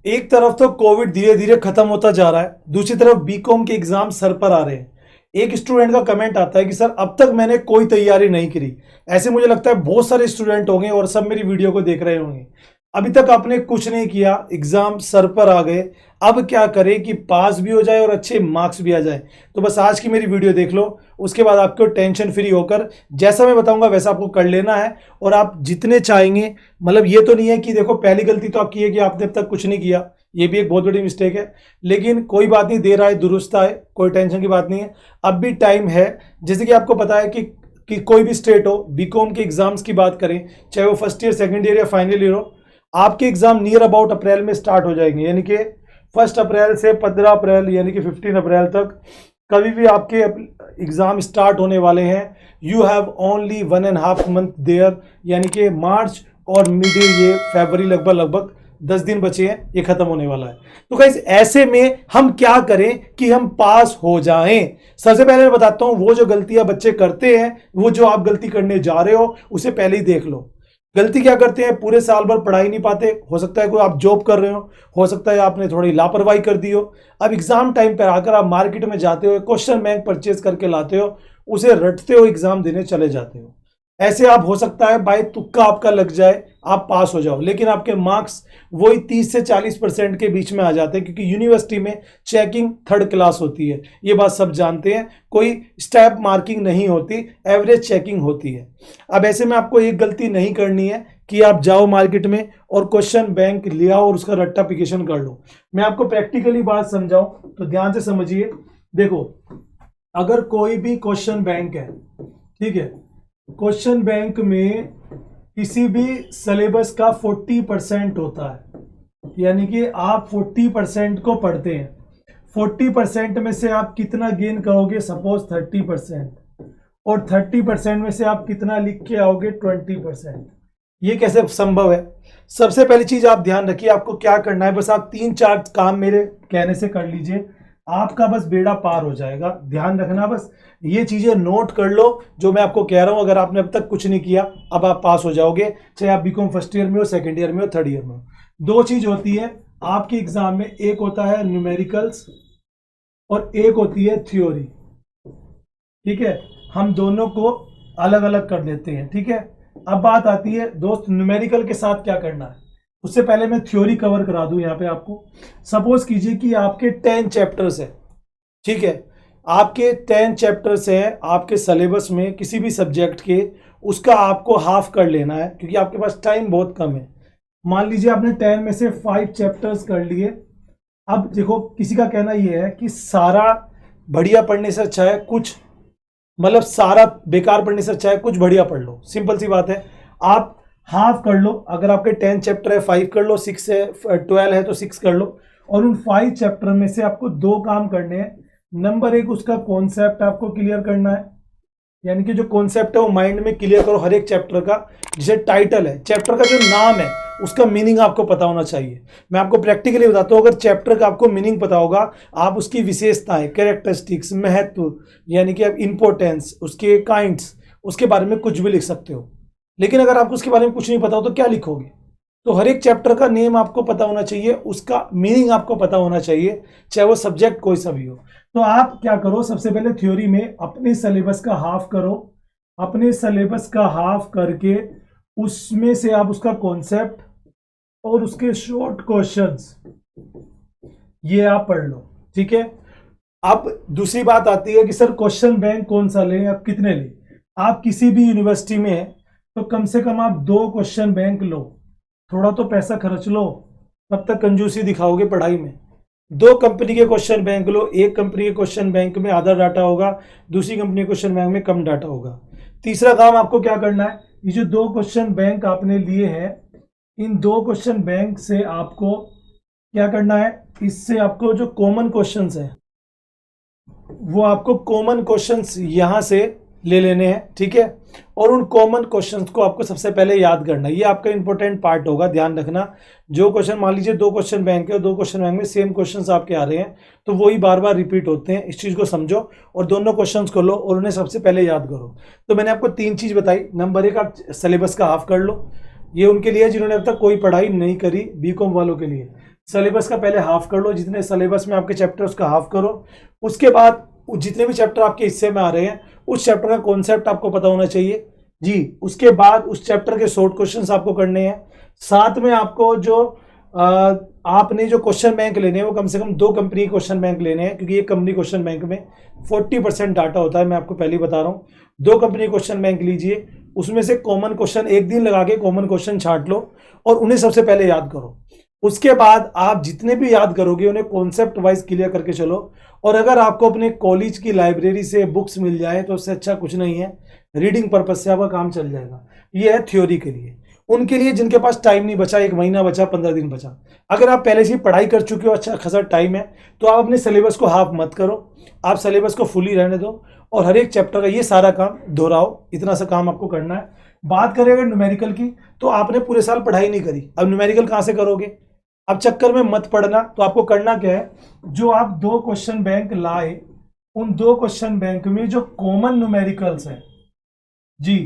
एक तरफ तो कोविड धीरे धीरे खत्म होता जा रहा है, दूसरी तरफ बीकॉम के एग्जाम सर पर आ रहे हैं। एक स्टूडेंट का कमेंट आता है कि सर अब तक मैंने कोई तैयारी नहीं करी। ऐसे मुझे लगता है बहुत सारे स्टूडेंट होंगे और सब मेरी वीडियो को देख रहे होंगे। अभी तक आपने कुछ नहीं किया, एग्जाम सर पर आ गए, अब क्या करें कि पास भी हो जाए और अच्छे मार्क्स भी आ जाए। तो बस आज की मेरी वीडियो देख लो, उसके बाद आपको टेंशन फ्री होकर जैसा मैं बताऊंगा वैसा आपको कर लेना है। और आप जितने चाहेंगे, मतलब ये तो नहीं है कि देखो पहली गलती तो आपकी है कि आपने अब तक कुछ नहीं किया, ये भी एक बहुत बड़ी मिस्टेक है। लेकिन कोई बात नहीं, देर आए दुरुस्त आए, कोई टेंशन की बात नहीं है, अब भी टाइम है। जैसे कि आपको पता है कि कोई भी स्टेट हो, बीकॉम के एग्जाम्स की बात करें, चाहे वो फर्स्ट ईयर, सेकंड ईयर या फाइनल ईयर हो, आपके एग्जाम नियर अबाउट अप्रैल में स्टार्ट हो जाएंगे। यानी कि 1 अप्रैल से 15 अप्रैल यानी कि 15 अप्रैल तक कभी भी आपके एग्जाम स्टार्ट होने वाले हैं। You have only 1.5 month there, यानी कि मार्च और मिड ये फरवरी लगभग 10 दिन बचे हैं, ये खत्म होने वाला है। तो गाइस ऐसे में हम क्या करें कि हम पास हो जाएं। सबसे पहले मैं बताता हूं, वो जो गलतियां बच्चे करते हैं, वो जो आप गलती करने जा रहे हो उसे पहले ही देख लो। गलती क्या करते हैं, पूरे साल भर पढ़ाई नहीं पाते। हो सकता है कोई आप जॉब कर रहे हो सकता है आपने थोड़ी लापरवाही कर दी हो। अब एग्जाम टाइम पर आकर आप मार्केट में जाते हो, क्वेश्चन बैंक परचेज करके लाते हो, उसे रटते हो, एग्जाम देने चले जाते हो। ऐसे आप हो सकता है बाय तुक्का आपका लग जाए, आप पास हो जाओ, लेकिन आपके मार्क्स वही 30 से 40% के बीच में आ जाते हैं, क्योंकि यूनिवर्सिटी में चेकिंग 3rd क्लास होती है। ये बात सब जानते हैं, कोई स्टेप मार्किंग नहीं होती, एवरेज चेकिंग होती है। अब ऐसे में आपको एक गलती नहीं करनी है कि आप जाओ मार्केट में और क्वेश्चन बैंक ले आओ और उसका रट्टाफिकेशन कर लो। मैं आपको प्रैक्टिकली बात समझाऊं तो ध्यान से समझिए। देखो, अगर कोई भी क्वेश्चन बैंक है, ठीक है, क्वेश्चन बैंक में किसी भी सिलेबस का 40% होता है, यानी कि आप 40% को पढ़ते हैं। 40% में से आप कितना गेन करोगे, सपोज 30%, और 30% में से आप कितना लिख के आओगे, 20%। ये कैसे संभव है? सबसे पहली चीज आप ध्यान रखिए, आपको क्या करना है, बस आप 3-4 काम मेरे कहने से कर लीजिए, आपका बस बेड़ा पार हो जाएगा। ध्यान रखना, बस ये चीजें नोट कर लो जो मैं आपको कह रहा हूं। अगर आपने अब तक कुछ नहीं किया, अब आप पास हो जाओगे, चाहे आप बीकॉम फर्स्ट ईयर में हो, सेकंड ईयर में हो, थर्ड ईयर में हो। 2 चीज होती है आपके एग्जाम में, एक होता है न्यूमेरिकल्स और एक होती है थ्योरी। ठीक है, हम दोनों को अलग अलग कर देते हैं। ठीक है, अब बात आती है दोस्त न्यूमेरिकल के साथ क्या करना है। उससे पहले मैं थ्योरी कवर करा दूं यहां पे आपको। सपोज कीजिए कि आपके 10 चैप्टर्स है, ठीक है, आपके 10 चैप्टर्स है आपके सिलेबस में किसी भी सब्जेक्ट के, उसका आपको हाफ कर लेना है, क्योंकि आपके पास टाइम बहुत कम है। मान लीजिए आपने 10 में से 5 चैप्टर्स कर लिए। अब देखो, किसी का कहना यह है कि सारा बढ़िया पढ़ने से अच्छा है कुछ, मतलब सारा बेकार पढ़ने से अच्छा है कुछ बढ़िया पढ़ लो। सिंपल सी बात है, आप हाफ कर लो। अगर आपके 10 चैप्टर है 5 कर लो, 6 है 12 है तो 6 कर लो। और उन 5 चैप्टर में से आपको 2 काम करने हैं। नंबर 1, उसका कॉन्सेप्ट आपको क्लियर करना है, यानी कि जो कॉन्सेप्ट है वो माइंड में क्लियर करो हर एक चैप्टर का। जैसे टाइटल है, चैप्टर का जो नाम है उसका मीनिंग आपको पता होना चाहिए। मैं आपको प्रैक्टिकली बताता हूँ, अगर चैप्टर का आपको मीनिंग पता होगा, आप उसकी विशेषताएं, कैरेक्टरिस्टिक्स, महत्व, यानी कि आप इंपॉर्टेंस, उसके काइंड्स, उसके बारे में कुछ भी लिख सकते हो। लेकिन अगर आपको उसके बारे में कुछ नहीं पता हो तो क्या लिखोगे? तो हर एक चैप्टर का नेम आपको पता होना चाहिए, उसका मीनिंग आपको पता होना चाहिए, चाहे वो सब्जेक्ट कोई सा भी हो। तो आप क्या करो, सबसे पहले थ्योरी में अपने सिलेबस का हाफ करो। अपने सिलेबस का हाफ करके उसमें से आप उसका कॉन्सेप्ट और उसके शॉर्ट क्वेश्चंस ये आप पढ़ लो। ठीक है, अब दूसरी बात आती है कि सर क्वेश्चन बैंक कौन सा लें, आप कितने लें। आप किसी भी यूनिवर्सिटी में हैं तो कम से कम आप 2 क्वेश्चन बैंक लो, थोड़ा तो पैसा खर्च लो, तब तक कंजूसी दिखाओगे पढ़ाई में। 2 कंपनी के क्वेश्चन बैंक लो, एक कंपनी के क्वेश्चन बैंक में आधा डाटा होगा, दूसरी कंपनी के क्वेश्चन बैंक में कम डाटा होगा। तीसरा काम आपको क्या करना है, ये जो 2 क्वेश्चन बैंक आपने लिए हैं, इन 2 क्वेश्चन बैंक से आपको क्या करना है, इससे आपको जो कॉमन क्वेश्चंस हैं वो आपको कॉमन क्वेश्चंस यहां से ले लेने हैं। ठीक है, और उन कॉमन क्वेश्चंस को आपको सबसे पहले याद करना है, ये आपका इंपॉर्टेंट पार्ट होगा। ध्यान रखना, जो क्वेश्चन, मान लीजिए 2 क्वेश्चन बैंक है, 2 क्वेश्चन बैंक में सेम क्वेश्चंस आपके आ रहे हैं तो वही बार बार रिपीट होते हैं, इस चीज को समझो और दोनों क्वेश्चंस को लो और उन्हें सबसे पहले याद करो। तो मैंने आपको 3 चीज बताई। नंबर 1, आप सिलेबस का हाफ कर लो, ये उनके लिए जिन्होंने अब तक कोई पढ़ाई नहीं करी, बीकॉम वालों के लिए। सिलेबस का पहले हाफ कर लो, जितने सिलेबस में आपके चैप्टर उसका हाफ करो। उसके बाद जितने भी चैप्टर आपके हिस्से में आ रहे हैं उस चैप्टर का कॉन्सेप्ट आपको पता होना चाहिए जी। उसके बाद उस चैप्टर के शॉर्ट क्वेश्चंस आपको करने हैं। साथ में आपको जो आपने जो क्वेश्चन बैंक लेने हैं वो कम से कम 2 कंपनी के क्वेश्चन बैंक लेने हैं, क्योंकि एक कंपनी क्वेश्चन बैंक में 40% डाटा होता है, मैं आपको पहले ही बता रहा हूँ। 2 कंपनी क्वेश्चन बैंक लीजिए, उसमें से कॉमन क्वेश्चन एक दिन लगा के कॉमन क्वेश्चन छांट लो और उन्हें सबसे पहले याद करो। उसके बाद आप जितने भी याद करोगे उन्हें कॉन्सेप्ट वाइज क्लियर करके चलो। और अगर आपको अपने कॉलेज की लाइब्रेरी से बुक्स मिल जाए तो उससे अच्छा कुछ नहीं है, रीडिंग पर्पज से आपका काम चल जाएगा। ये है थ्योरी के लिए। उनके लिए जिनके पास टाइम नहीं बचा, 1 महीना बचा, 15 दिन बचा, अगर आप पहले से ही पढ़ाई कर चुके हो, अच्छा खासा टाइम है, तो आप अपने सिलेबस को हाफ मत करो, आप सिलेबस को फुली रहने दो और हर एक चैप्टर का ये सारा काम दोहराओ। इतना सा काम आपको करना है। बात करें अगर न्यूमेरिकल की, तो आपने पूरे साल पढ़ाई नहीं करी, अब न्यूमेरिकल कहाँ से करोगे? अब चक्कर में मत पड़ना। तो आपको करना क्या है, जो आप 2 क्वेश्चन बैंक लाए, उन 2 क्वेश्चन बैंक में जो कॉमन न्यूमेरिकल्स हैं जी,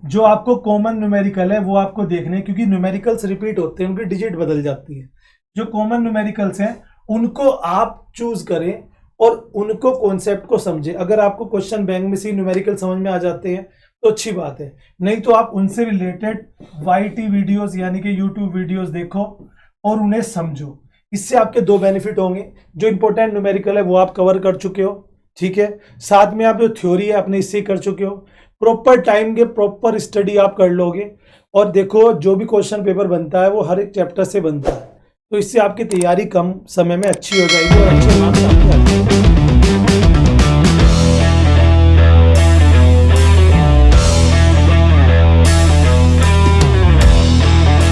जो आपको कॉमन न्यूमेरिकल है वो आपको देखने हैं, क्योंकि न्यूमेरिकल्स रिपीट होते हैं, उनकी डिजिट बदल जाती है। जो कॉमन न्यूमेरिकल्स हैं उनको आप चूज करें और उनको कॉन्सेप्ट को समझें। अगर आपको क्वेश्चन बैंक में से न्यूमेरिकल समझ में आ जाते हैं तो अच्छी बात है, नहीं तो आप उनसे रिलेटेड वाईटी वीडियोस यानी कि यूट्यूब वीडियोस देखो और उन्हें समझो। इससे आपके 2 बेनिफिट होंगे, जो इंपॉर्टेंट न्यूमेरिकल है वो आप कवर कर चुके हो, ठीक है, साथ में आप जो थ्योरी है अपने इससे कर चुके हो। प्रॉपर टाइम के प्रॉपर स्टडी आप कर लोगे और देखो जो भी क्वेश्चन पेपर बनता है वो हर एक चैप्टर से बनता है, तो इससे आपकी तैयारी कम समय में अच्छी हो जाएगी और अच्छे मार्क्स आपके आएंगे।